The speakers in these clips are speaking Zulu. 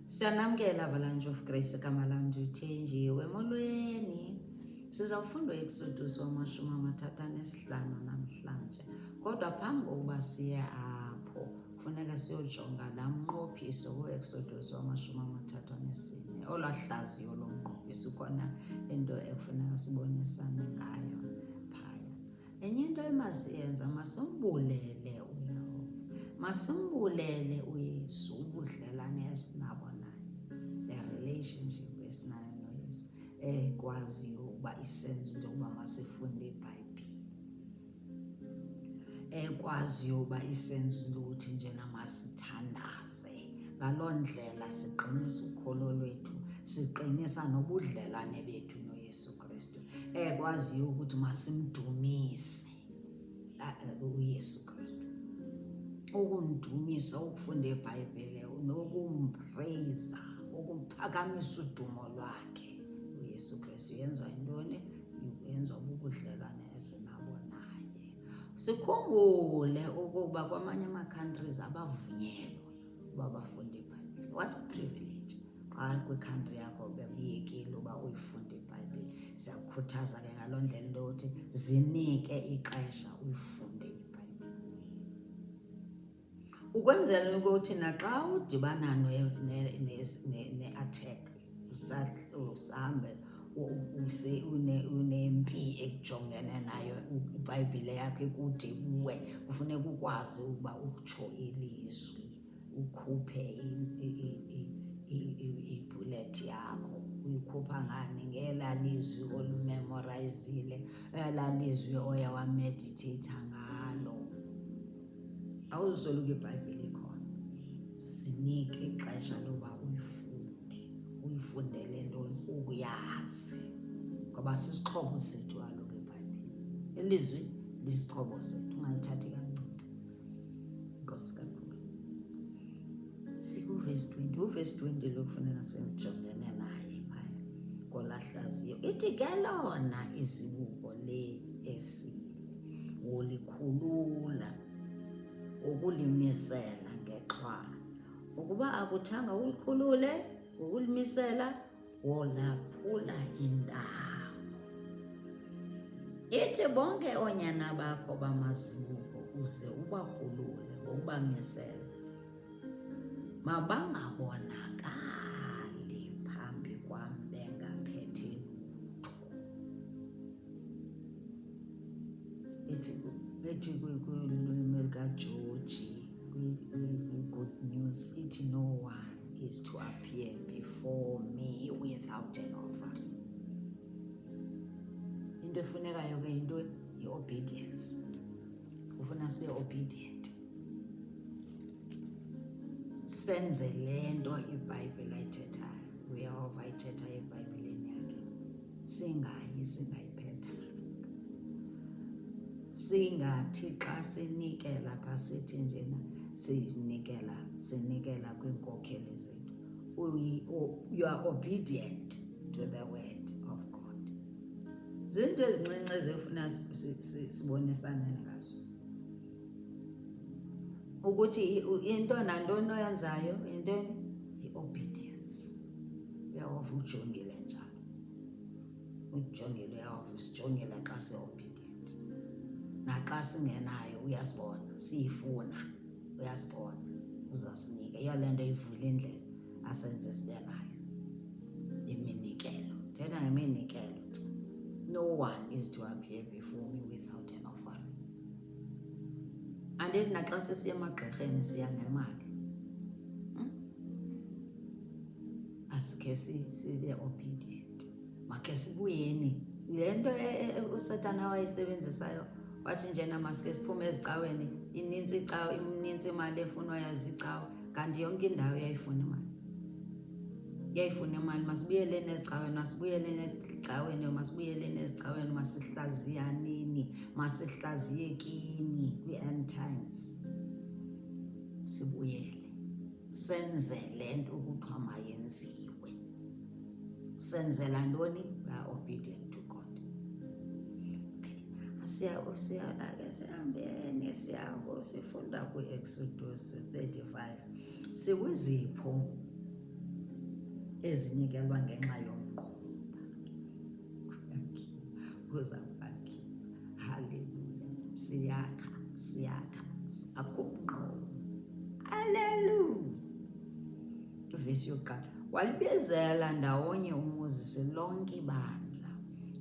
Siyanamkela Avalanche of Grace igama lam ndithenjiwe emolweni. Sizawufunda u-Exodus 35 namhlanje. Kodwa phambi kokuba siye apho kufuneka siyojonga laa mnqophiso ku-Exodus 34 olwaa hlaziyo lomnqophiso khona into ekufuneka sibonisane ngayo phaya. Enye into emasiyenza masimbulele uYehova, masimbulele uYesu ubudlelwane esinabo naye, the relationship esinayo noYesu, ekwaziyo ukuba isenzo into yokuba masifunde iBhayibhile, ekwaziyo uba isenzo into yokuthi njena masithandaze. Ngaloo ndlela siqinisa ukholo lwethu, siqinisa nobudlelwane bethu noYesu Kristu, ekwaziyo ukuthi masimdumise uYesu Kristu. Ukumdumisa, ukufunda iBhayibhile, nokumpraiza, ukumphakamisa udumo lwakhe uYesu Kristu. Yenziwa yintoni? Yenziwa bubudlelwane esinabo naye. Sikhumbule ukuba kwamanye ama-countries abavunyelwa uba bafunde iBhayibhile. What a privilege xa kwikhantri yakho bekuyekile uba uyifunde iBhayibhile. Siyakukhuthaza ke ngaloo ndlela into yokuthi zinike ixesha uyifunde iBhayibhile, ukwenzela ukuthi naxa udibana ne-attack usahambe unempi ekujongene nayo, iBhayibhile yakho ekude kuwe, kufuneka ukwazi ukuba utsho ilizwi, ukhuphe ibullet yakho. Uyikhupha ngani? Ngelaa lizwi olumemorayizile, elaa lizwi oye wamediteyitha ngalo. Awuzusoluka iBhayibhile ikhona, sinike ixesha loba uyifundele ntoni? Ukuyazi, ngoba sisixhobo sethu kaloku iBhayibhile. Ilizwi lisixhobo sethu, ungayithathi kancinci. Nkosi kakhulu. Sikuvesi 20, uvesi 20 lo kufuneka sijongene naye phaya kolaa hlaziyo. Ithi ke lona izibuko le esile wolikhulula ukulimisela ngexhwala. Ukuba akuthanga ulikhulule ukulimisela, wolaphula intambo. Ithi bonke oonyana bakho bamazibuko uze ubakhulule ngokubamisela, mabangabonakali phambi kwam bengaphethe lutho. Ithi kwilwimi likaJoji, kwi-Good News, ithi no one is to appear before me without an offering. Into efunekayo ke into yi-obedience. Ufuna sibe obedient, senze le nto iBhayibhile ayithethayo, uYehova ayithethayo eBhayibhileni yakhe, singayi singayiphethanga. Singathi xa sinikela pha sithi njena sinikela kwiinkokheli zethu. You are obedient to the word of God. Zinto ezincinci ezifuna sibonisane ngazo, ukuthi into nantoni oyenzayo intoni? Yi-obedience. Uyehova ujongile njalo, ujongile uyehova, usijongile xa si-obedient. Naxa singenayo uyasibona, siyifuna uyasibona, uzasinika. Iyo le nto ivula indlela asenze sibe nayo iminikelo. Thetha ngeminikelo nje. No one is to appear before me without an offering. Andithi naxa sisiya emagqirheni siya ngemali. Asikhe sibe obedient. Makhe sibuyeni. Le nto uSatana wayisebenzisayo wathi njena masike siphume ezicaweni, inintsi imali efunwa yazicawe, kanti yonke indawo yayifuna imali. Yayifuna imali. Masibuyeleni ezicaweni, masibuyeleni ezicaweni, masibuyeleni ezicaweni, masihlaziyaneni, masihlaziyekini kwi-end times. Sibuyele, senze le nto kuthiwa mayenziwe. Senzela ntoni? We are obedient to God. Sihambeni sifunda kwi-Exodus 35. Sikwizipho ezinikelwa ngenxa yomqhuba kuza kwakhiwa. Haleluya. Siyakha akumqobo. Haleluya. Ivesi yokuqala, walibizela ndawonye uMoses lonke ibandla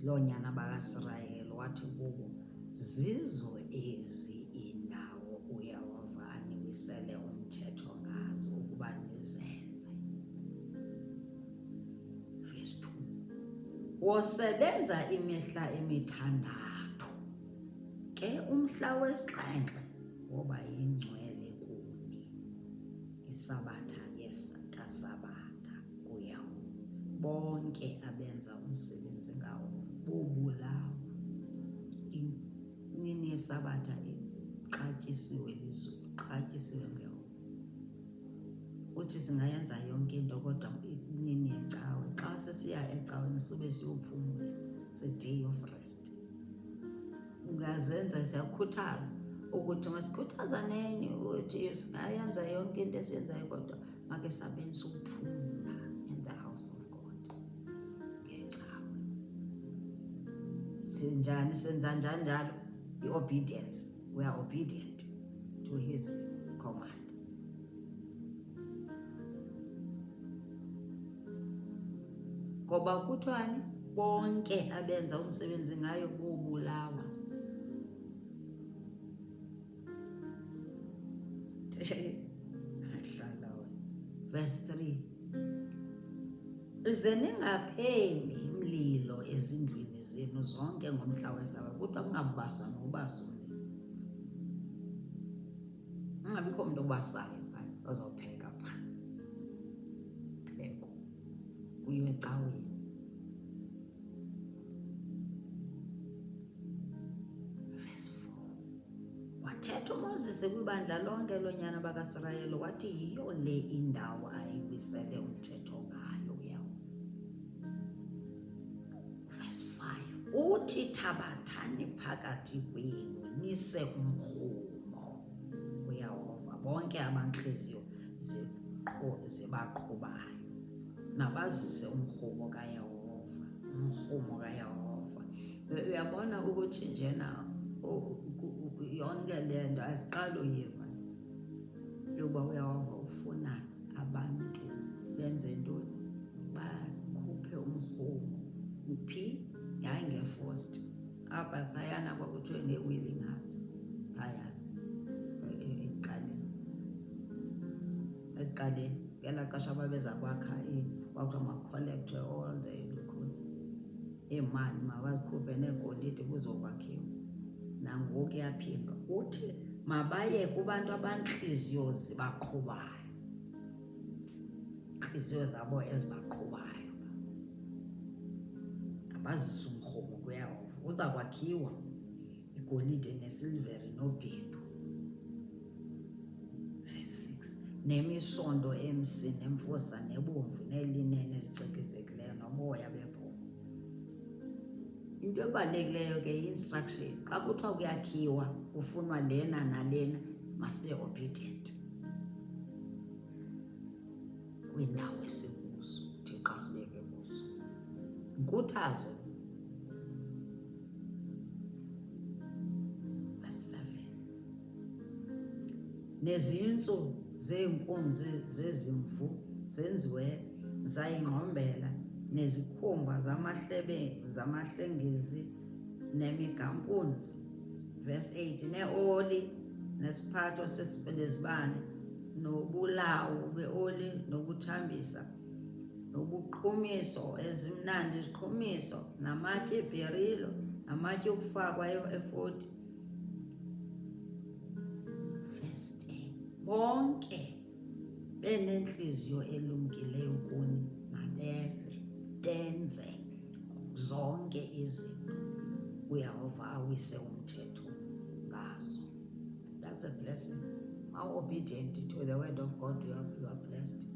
loonyana bakaIsrayeli, wathi kubo, zizo ezi iindawo uYehova aniwisele umthetho ngazo ukuba nizenze. Verse 2, wosebenza imihla emithandathu, ke umhla wesixhenxe woba yingcwele kuni, isabatha kasabatha kuYehova. Bonke abenza umsebenzi ngawo bobulawa. Nini yesabatha ixatyisiwe lizulu, ixatyisiwe nguYehova. Uthi singayenza yonke into kodwa nini yecawe, xa sesiya ecaweni sube siyophumula, se-day of rest. Ungazenza, siyakhuthaza ukuthi masikhuthazaneni ukuthi singayenza yonke into esiyenzayo kodwa make sabeni sokuphumula in the house of God ngecawe. Sinjani, senza njalo? I-obedience. We are obedient to his command. Ngoba kuthiwani? Bonke abenza umsebenzi ngayo bobulawa. Verse 3, ze ningaphemi imlilo ezindlwini zenu zonke ngomhla weSabatha. Kuthiwa kungabaswa nobasa umlilo. Ungabikho umuntu obasayo phaya ozawupheka phaa. Pheko kuyiwe ecaweni. Verse 4, wathetha uMoses kwibandla lonke loonyana bakaIsrayeli, wathi yiyo le indawo ayiwisele umthetho ngayo uYehova. Verse 5, uthi thabathani phakathi kwenu nise umrhumo uYehova, bonke abantliziyo zibaqhubayo mabazise umrhumo kaYehova. Umrhumo kaYehova. Uyabona ukuthi njena yonke le nto asiqali uyiva yokuba uYehova ufuna abantu benze ntoni? Bakhuphe umrhumo. Phi? Hayi nge-forced. Apha phayana kwakuthiwe nge-willing hearts. Phayana ekuqaleni ngelaa xesha babeza kwakha kwakuthiwa makholekthwe all the locunes, iimali mabazikhuphe neegolide kuzokwakhiwa. Nangoku yaphindwa, uthi mabaye kubantu abantliziyo zibaqhubayo, intliziyo zabo ezibaqhubayo, abazise umrhumo kuYehova. Kuza kwakhiwa igolide nesilveri nobhedu. Verse 6, nemisondo emsi nemfusa nebomvu nelinene ezicikizekileyo noboya bebhokhwe. Into ebalulekileyo ke i-instruction, xa kuthiwa kuyakhiwa kufunwa lena nalena, must be obedient kwiindawo esikuzo, Thixo asibeke kuzo. Nkuthazo. Verse 7, nezintsu zeenkunzi zezimvu zenziwe zayingqombela, nezikhumba zamahlengezi nemigampunzi. Verse 8, neoli nesiphatho sezibane nobulawo beoli nokuthambisa nobuqhumiso ezimnandi, iziqhumiso namatye ebherilo namatye okufakwa efodi. Verse 10, bonke benentliziyo elumkileyo kuni mabeze tenze zonke izinto uYehova awise umthetho ngazo. That's a blessing. How obedient to the word of God you are blessed.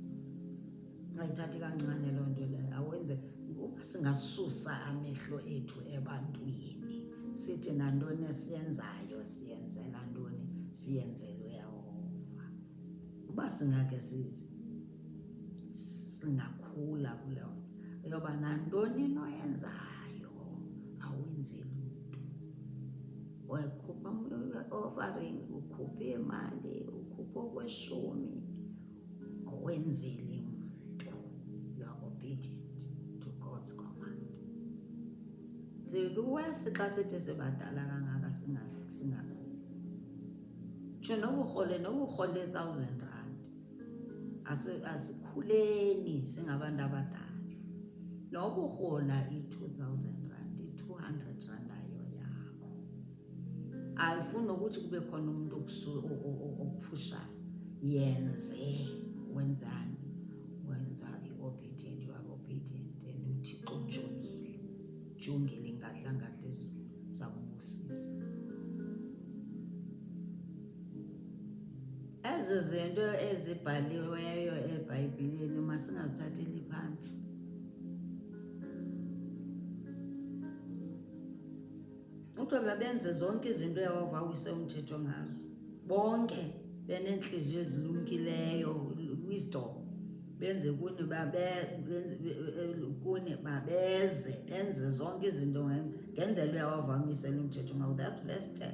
Ayithathi kancane loo nto leyo. Awenze uba singasusa amehlo ethu ebantwini sithi nantoni esiyenzayo siyenzela ntoni? Siyenzele uYehova. Uba singake singakho uyakhula kule nto yoba nantoni noyenzayo awenzeli mntu. Wakhupha offering, ukhuphe imali, ukhuphe okweshumi, awenzeli mntu. You are obedient to God's command. Sikuwesi xa sithi sibadala kangaka singakhuphi. Tsho noburhole 1,000 rand. Asikhuleni singabantu abadala. Noburhola 2,000 rand, 200 rand ayo yakho. Ayifuni ukuthi kube khona umuntu okuphushayo. Yenze, wenzani? Wenza i-obedient, you are obedient. And uThixo ujongile. Jongile ingadla izulu zakubusisa. Ezi zinto ezibhaliweyo eBhayibhileni masingazithatheli phansi. Uthiwa babenze zonke izinto eyawavawise umthetho ngazo. Bonke benenhliziyo ezilumkileyo, wisdom. Benze kuni babeze, benze zonke izinto ngendlela eyawavamisela umthetho ngawo. That's verse 10.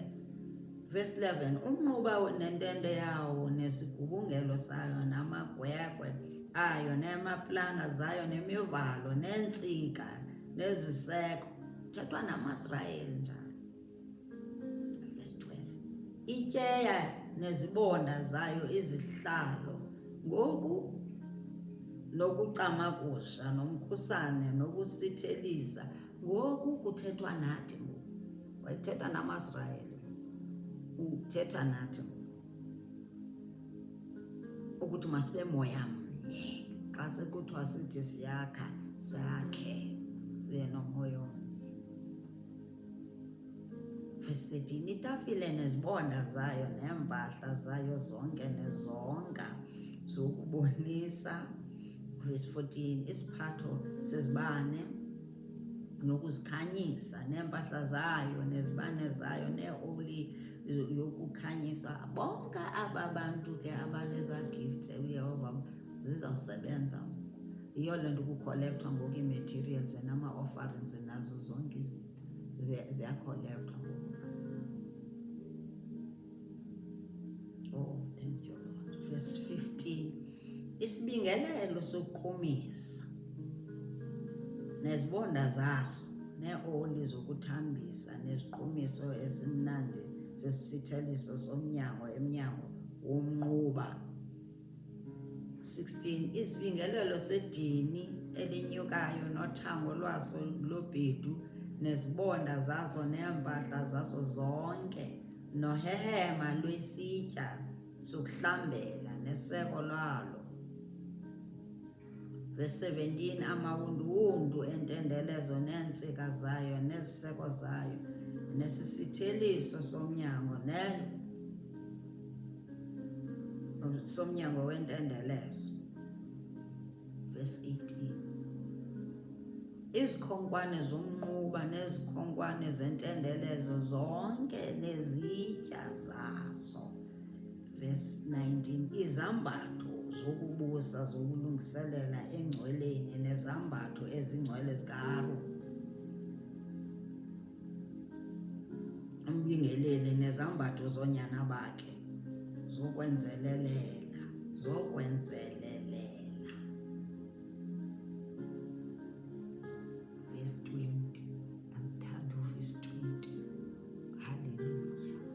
Verse 11, umnquba nentende yawo nesigubungelo sayo namagwegwe ayo nemaplanga zayo nemivalo nentsika neziseko. Thethwa namaSrayeli njalo. Verse 12, ityeya nezibonda zayo izihlalo ngoku nokucamakusha nomkhusane nokusithelisa ngoku kuthethwa nathi ngoku. Wayethetha namaSrayeli. Uthetha nathi ukuthi masibe moya mnye. Xa sekuthiwa sithi siyakha, sakhe sibe nomoya omnye. Verse 13, itafile nezibonda zayo neempahla zayo zonke nezonka zokubonisa. Verse 14, isiphatho sezibane nokuzikhanyisa neempahla zayo nezibane zayo neoli yokukhanyisa. Bonke aba bantu ke abaneza gifts uYehova zizawusebenza. Yiyo le nto kukholekthwa ngoku ii-materials nama-offerings nazo zonke izinto ziyakholekthwa ngoku. Oh, thank you Lord. Verse 15, isibingelelo sokuqhumisa nezibonda zaso neoli zokuthambisa neziqumiso esimnandi sesitheliso somnyango emnyango womnquba. 16, isibingelelo sedini elinyukayo nothango lwaso lobhedu nezibonda zaso neempahla zaso zonke nohehema lwesitya sokuhlambela neseko lwalo. Verse 17, amawundundu entendelezo neentsika zayo neziseko zayo nesisitheliso somnyango somnyango wentendelezo. Verse 18, izikhonkwane zomnquba nezikhonkwane zentendelezo zonke nezitya zaso. Verse 19, izambatho zokubusa zokulungiselela engcweleni nezambatho ezingcwele zikaAroni umbingeleli nezambatho zonyana bakhe zokwenzelelela. Verse 20, amthanda uverse 20. Hallelujah.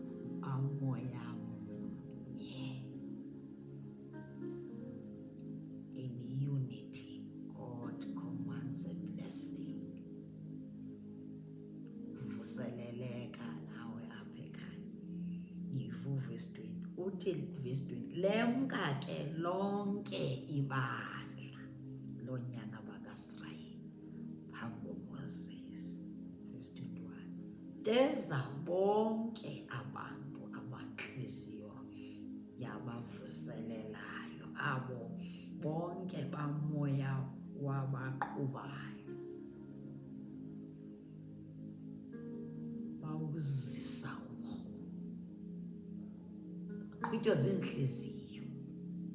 Amoya mnye. In unity, God commands a blessing. Vuseleleka nawe apha ekhaya. Yivu verse 20. Uthi verse 20, lemka ke lonke ibandla lonyana bakaSrayeli phambi koMoses. Verse 21, teza bonke abantu abanhliziyo yabavuselelayo, abo bonke bamoya wabaqhubayo, bawuzisa umrhumo. Qhitywa ziintliziyo.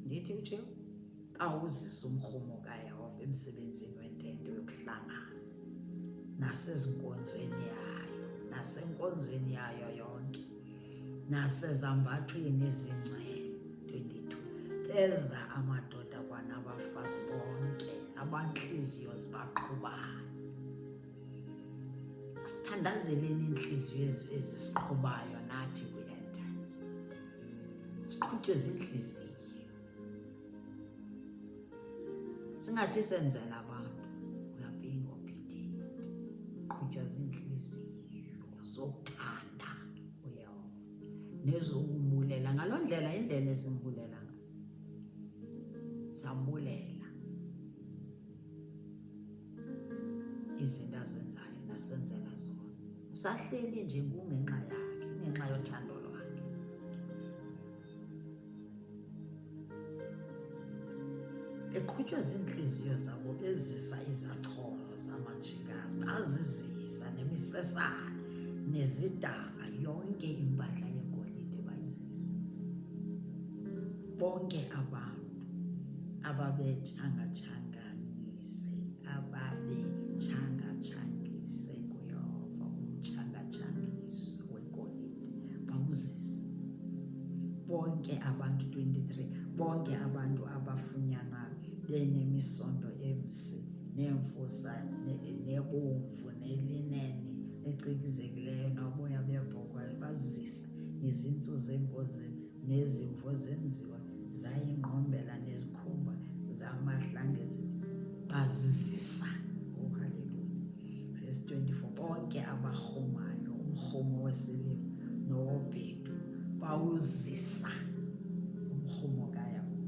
Ndithi utsho bawuzisa umrhumo kaYehova emsebenzini wentente yokuhlangana, nasezinkonzweni yayo, nasenkonzweni yayo yonke, nasezambathweni ezingcwele. 22 eza amadoda kwanabafazi bonke abanhliziyo zibaqhubayo. Sithandazeleni inhliziyo ezisiqhubayo nathi kwi-end times, siqhutywe zinhliziyo, singathi senzela abantu. We are being obedient. Qhutywa zinhliziyo zokuthanda uYehova nezokumbulela. Ngaloo ndlela indlela esimbulela ngayo, sambulela izinto azenzayo nasenzela zona. Usahleli nje kungenxa yakhe, kungenxa yothando lwakhe. Eqhutywa zinhliziyo zabo ezisa izacholo zamajikazi, bazizisa nemisesane nezidanga, yonke impahla yegolide bayizisa. Bonke abantu ababechangachangise kuYehova umchangatshangiso wegolide bawuzisa. Bonke abantu, 23, bonke abantu abafunyanwa benemisondo emsi nemfusa nebomvu nelineni ecikizekileyo noboya bebhokhwe bazisa. Nezintsu zeenkozi nezimvo zenziwa zayingqombela nezikhumba zamahlanga bazizisa. Oh, hallelujah. Verse 24, bonke abarhumayo umrhumo wesiliva nowobhedu bawuzisa umrhumo kaYehova.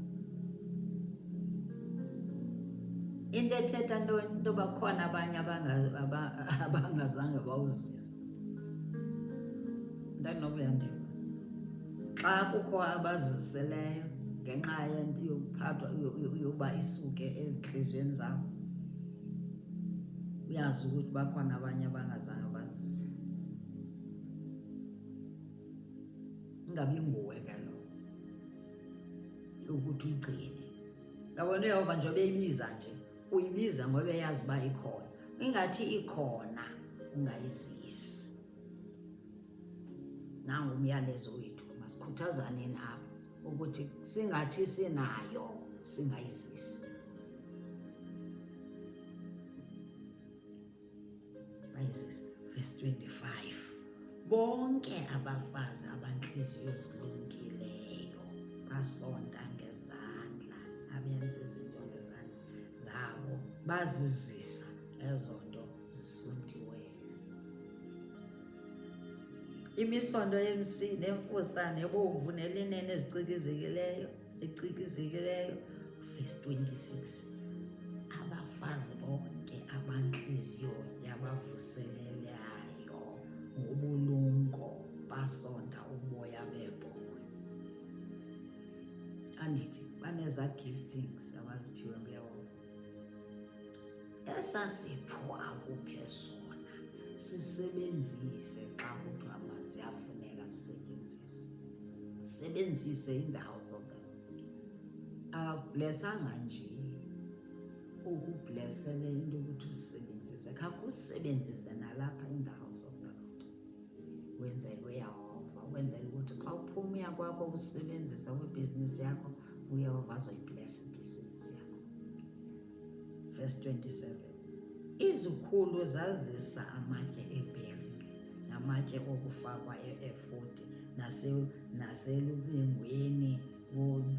Into ethetha ntoni? Into bakhona abanye abangazange bawuzisa. Ndanoba uyandiva. Xa kukho abaziseleyo ngenxa yento yokuphathwa yoba isuke ezinhliziyweni zabo, uyazi ukuthi bakhona abanye abangazange bazise. Ingabi nguwe ke lo ukuthi uyigcine. Yabona uYehova nje obeyibiza nje, uyibiza ngoba eyazi uba ikhona. Ingathi ikhona ungayizisi. Nangu umyalezo wethu, masikhuthazaneni apha ukuthi singathi sinayo singayizisi. Bayizisi. Verse 25, bonke abafazi abanhliziyo zilungileyo basonta ngezandla, abenza izinto ngezandla zabo bazizisa ezo nto zisontiweyo. Imisondo yemsi nemfusa nebomvu nelinene ecikizekileyo. Verse 26, abafazi bonke abanhliziyo yabavuselelayo ngobulumko basonta uboya bebhokhwe. Andithi baneza giftings abaziphiwe nguYehova. Esasipho akuphe sona sisebenzise xa kuthiwa maziyafuneka sisetyenziswe. Sisebenzise in the house of God. Akublesanga nje ukublesele into ukuthi usebenzise, khakusebenzise nalapha in the house of the Lord. Wenzele uYehova, wenzele ukuthi xa uphuma kwakho usebenzisa kwibhizinisi yakho, uYehova azoyibless ibhizinisi yakho. Verse 27, izikhulu zazisa amatye eberili namatye okufakwa efodi naselubengweni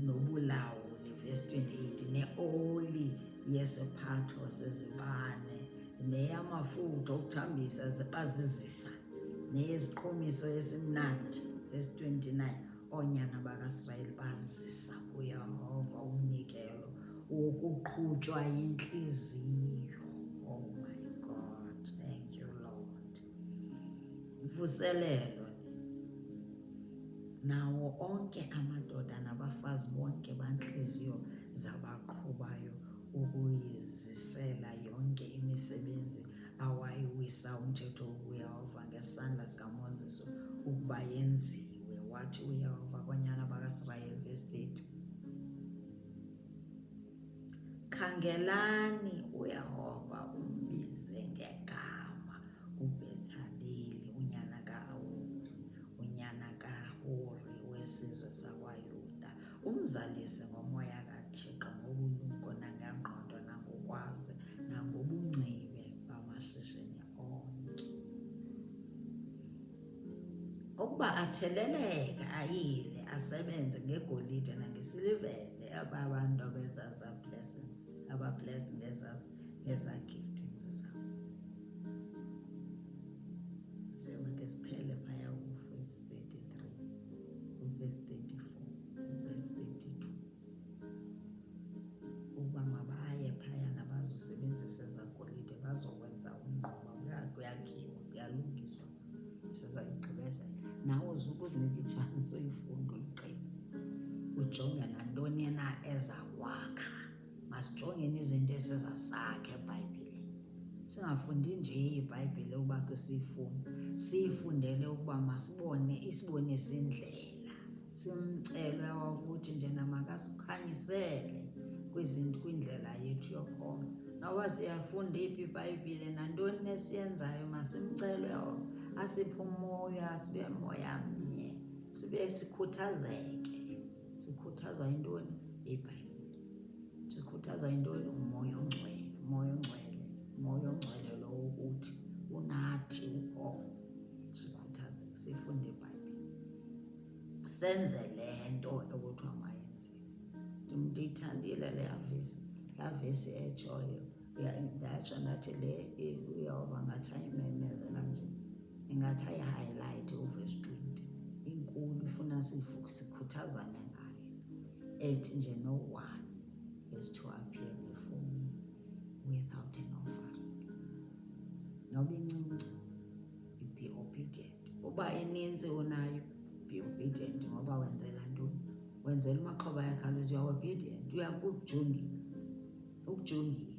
nobulawuli. Verse 28, neoli yesiphatho sezibane neyamafutha okuthambisa bazizisa neyeziqhumiso esimnandi. Verse 29, oonyana bakaIsrayeli bazisa kuYehova umnikelo wokuqhutywa yinhliziyo. Oh my God, thank you Lord. Mvuselelo nawo onke amadoda nabafazi bonke banhliziyo zabaqhubayo ukuyizisela yonke imisebenzi awayiwisa umthetho uYehova ngesandla sikaMoses ukuba yenziwe. Wathi uYehova koonyana bakaIsrayeli. Verse 30, khangelani uYehova, umbize ngegama, uBethaleli, unyana ka-Awuri, unyana kaHuri wesizwe sakwaYuda. Umzalise ngomoya kaThixo, ngobulumko nangengqondo nangokwazi nangobungcibe bamashishini onke. Ukuba atheleleke, ayile, asebenze ngegolide nangesilivere, abantu abezaza blessings, aba-blessed ngeza giftings zabo. Sewake siphele phaya uverse 33, uverse 34, uverse 32. Ukuba mabaye phayana bazosebenzisa ezagolide bazokwenza umnqoba, kuyakhiwa, kuyalungiswa, sizayigqibezela. Nawe uzukuzinika itshansi uyifunde uyiqine, ujonge nantoni na ezakwakha. Masijongeni izinto esizasakha eBhayibhileni, singafundi nje iBhayibhile ukuba kusiyifunda, siyifundele ukuba masibone, isibonise indlela, simcele ukuthi njena makasikhanyisele kwindlela yethu yokholo. Noba siyafunda iphi iBhayibhile, nantoni nesiyenzayo masimcele asiphe umoya, sibe moya mnye, sibe sikhuthazeke. Sikhuthazwa yintoni? iBhayibhile. Sikhuthazwa yintoni? Umoya ongcwele. Umoya ongcwele, umoya ongcwele lo ukuthi unathi ukhona, sikhuthazeke, sifunde iBhayibhile, senze le nto ekuthiwa mayenziwe. Ndiyithandile laa vesi etshoyo, ndatsho ndathi le uyoba ngathi ayimemezela nje, ingathi ayi-highlight uverse 20, inkulu, ifuna sikhuthazane ngayo. Ethi nje, no one is to appear before me without an offering. Noba incinci, be obedient. Uba ininzi unayo, be obedient. Ngoba wenzela ntoni? Wenzela umaxhoba yakhe, you are obedient, ukujongile